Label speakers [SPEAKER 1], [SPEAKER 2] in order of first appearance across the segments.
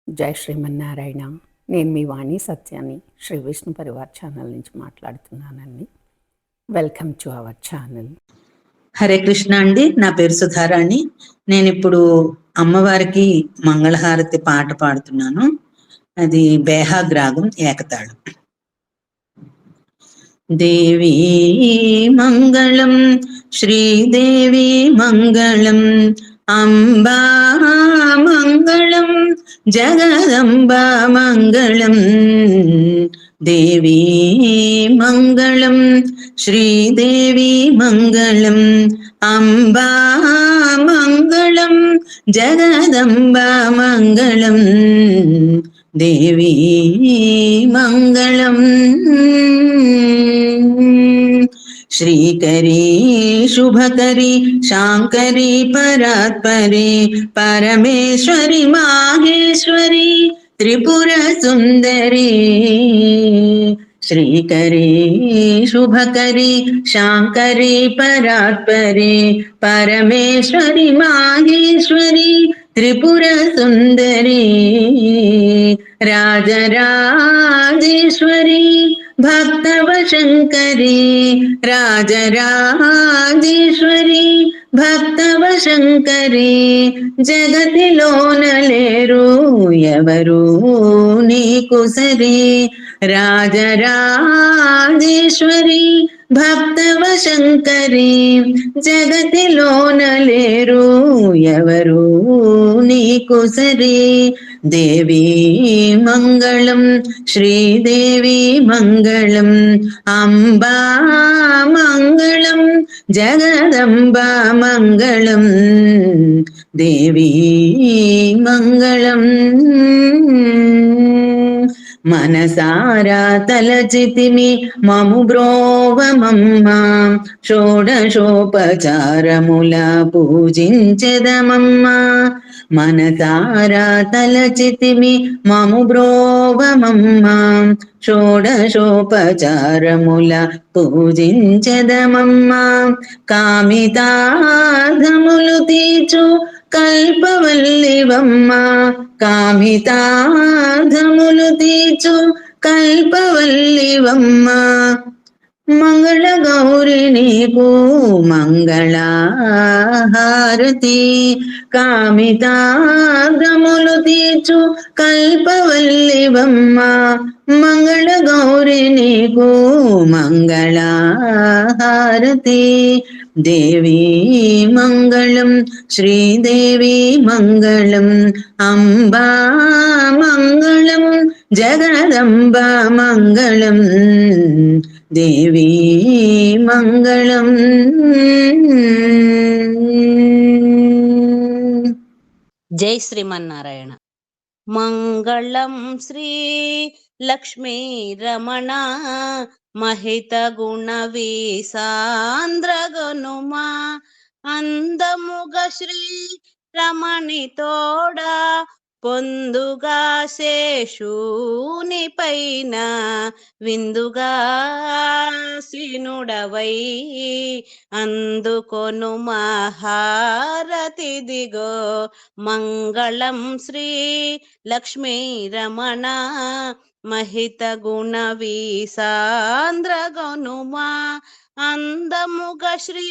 [SPEAKER 1] జై శ్రీమన్నారాయణ. నేను మీ వాణి సత్యాన్ని శ్రీ విష్ణు పరివార్ ఛానల్ నుంచి మాట్లాడుతున్నానండి. Welcome to our channel.
[SPEAKER 2] Hare Krishna అండి. నా పేరు సుధారాణి. నేను ఇప్పుడు అమ్మవారికి మంగళహారతి పాట పాడుతున్నాను. అది బేహాగ్ రాగం, ఏకతాళం. దేవీ మంగళం, శ్రీదేవి మంగళం, అంబా మంగళం, జగదంబా మంగళం. దేవీ మంగళం, శ్రీదేవి మంగళం, అంబా మంగళం, జగదంబా మంగళం. దేవీ మంగళం. श्रीकरी शुभकरी शांकरी परात्परे परमेश्वरी माहेश्वरी त्रिपुर सुंदरी. श्रीकरी शुभकरी शांकरी परात्परे परमेश्वरी माहेश्वरी त्रिपुर सुंदरी. राजराजेश्वरी भक्तवशंकरी, राजराजेश्वरी భక్తవశంకరి. జగతిలోన లేరు ఎవరు నీకు సరి. రాజరాజేశ్వరి భక్తవశంకరి, జగతిలోన లేరు ఎవరు నీకు సరి. దేవీ మంగళం, శ్రీదేవి మంగళం, అంబా మంగళం, జగదంబా మంగళం. దేవీ మంగళం. మనసారా తలచితిమి మము బ్రోవమమ్మా, షోడశోపచారముల పూజించెదమమ్మా. మనసారా తలచితిమి మము బ్రోవమమ్మా, షోడశోపచారముల పూజించెదమమ్మా. కామితార్థములు తీర్చు కల్పవల్లివమ్మ, కామితార్థములు తీర్చు కల్పవల్లివమ్మ. మంగళ గౌరి నీకు మంగళహారతి, కామితార్థములు తీర్చు కల్పవల్లివమ్మ. మంగళ గౌరి నీకు మంగళహారతి. దేవీ మంగళం, శ్రీదేవి మంగళం, అంబా మంగళం, జగదంబా మంగళం. దేవీ మంగళం.
[SPEAKER 3] జై శ్రీమన్నారాయణ. మంగళం శ్రీ లక్ష్మీ రమణ మహిత గుణ వీసాంద్రగనుమా. అందముగ శ్రీ రమణి తోడా పొందుగా శేషుని పైన విందుగా సినుడవై అందుకొను మహారతి దిగో. మంగళం శ్రీ లక్ష్మీ రమణ మహిత గుణ వీసాంద్రగనుమా. అందముగ శ్రీ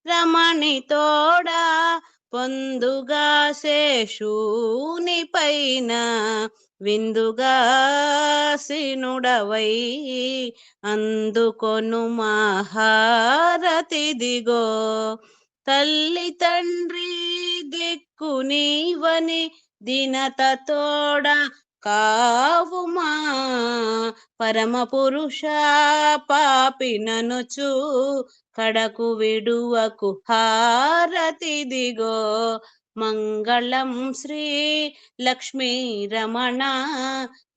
[SPEAKER 3] రమణి తోడా పొందుగా శేషుని పైన విందుగా సినుడవై అందుకొను మహారతి దిగో. తల్లి తండ్రి దిక్కు నీవని దినత తోడ కావుమా. పరమ పురుష పాపిననుచు కడకు విడువకు హారతి దిగో. మంగళం శ్రీ లక్ష్మీ రమణ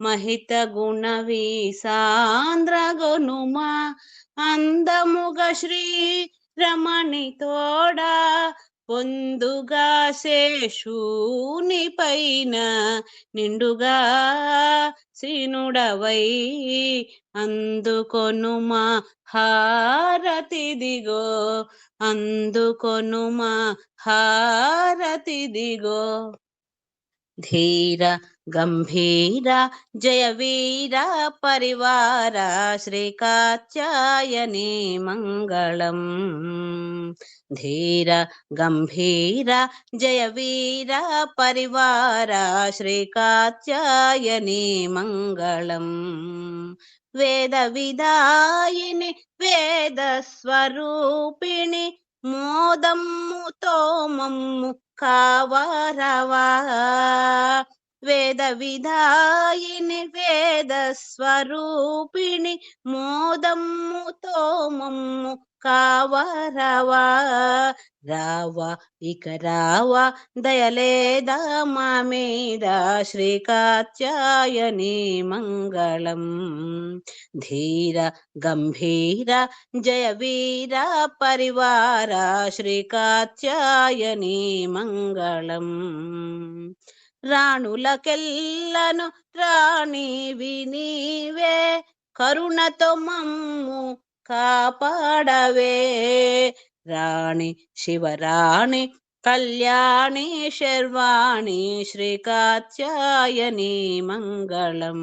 [SPEAKER 3] మహిత గుణ వీసాంద్రగనుమా. అందముగ శ్రీ రమణి తోడా పొందుగా శేషుని పైన నిండుగా శ్రీనుడవై అందుకొను మహారతి దిగో. అందుకొను మహారతి దిగో. ధీర గంభీర జయ వీర పరివార శ్రీ కాత్యాయని మంగళం. ధీర గంభీర జయ వీర పరివార శ్రీ కాత్యాయని మంగళం. వేద విదాయిని వేద స్వరూపిణి మోదమ్ముతో మమ్ము కావరవా. వేద విధాయిని వేద స్వరూపిణి మోదమ్ముతో మమ్ము కావరవా. రావా ఇక రావా దయలేదా మా మీద శ్రీ కాత్యాయని మంగళం. ధీర గంభీర జయ వీర పరివార శ్రీ కాత్యాయని మంగళం. రాణులకెల్లను రాణివి నీవే కరుణతో మమ్ము కాపాడవే. రాణి శివరాణి కళ్యాణి శర్వాణి శ్రీ కాత్యాయని మంగళం.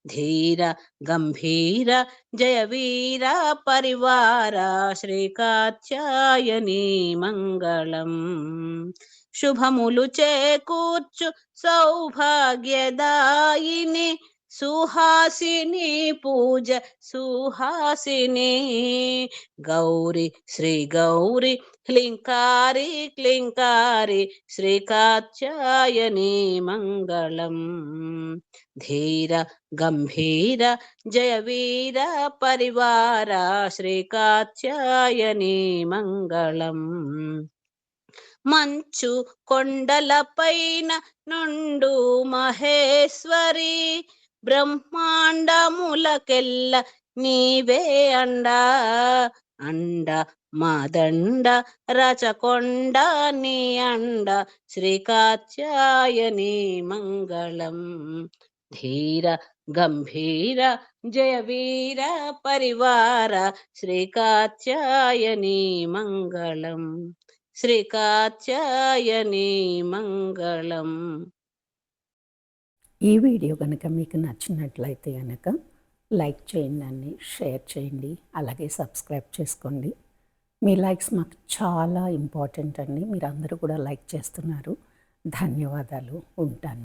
[SPEAKER 3] ధీర గంభీర జయ వీర పరివార శ్రీ కాత్యాయని మంగళం. శుభములు చేకూర్చు సౌభాగ్యదాయిని సుహాసిని పూజ సుహాసిని. గౌరి శ్రీ గౌరి క్లింకారి క్లింకారి శ్రీ కాత్యాయని మంగళం. ధీర గంభీర జయ వీర పరివార శ్రీ కాత్యాయని మంగళం. మంచు కొండలపైన నుండు మహేశ్వరి బ్రహ్మాండములకెల్ల నీవే అండ. అండ మాదండ రచకొండ నీ అండ శ్రీ కాత్యాయని మంగళం. ధీర గంభీర జయ వీర పరివార శ్రీ కాత్యాయని మంగళం. శ్రీ కాత్యాయని మంగళం.
[SPEAKER 1] ఈ వీడియో కనుక మీకు నచ్చినట్లయితే కనుక లైక్ చేయండి, షేర్ చేయండి, అలాగే సబ్స్క్రైబ్ చేసుకోండి. మీ లైక్స్ మాకు చాలా ఇంపార్టెంట్ అండి. మీరు అందరూ కూడా లైక్ చేస్తున్నారు. ధన్యవాదాలు. ఉంటాను.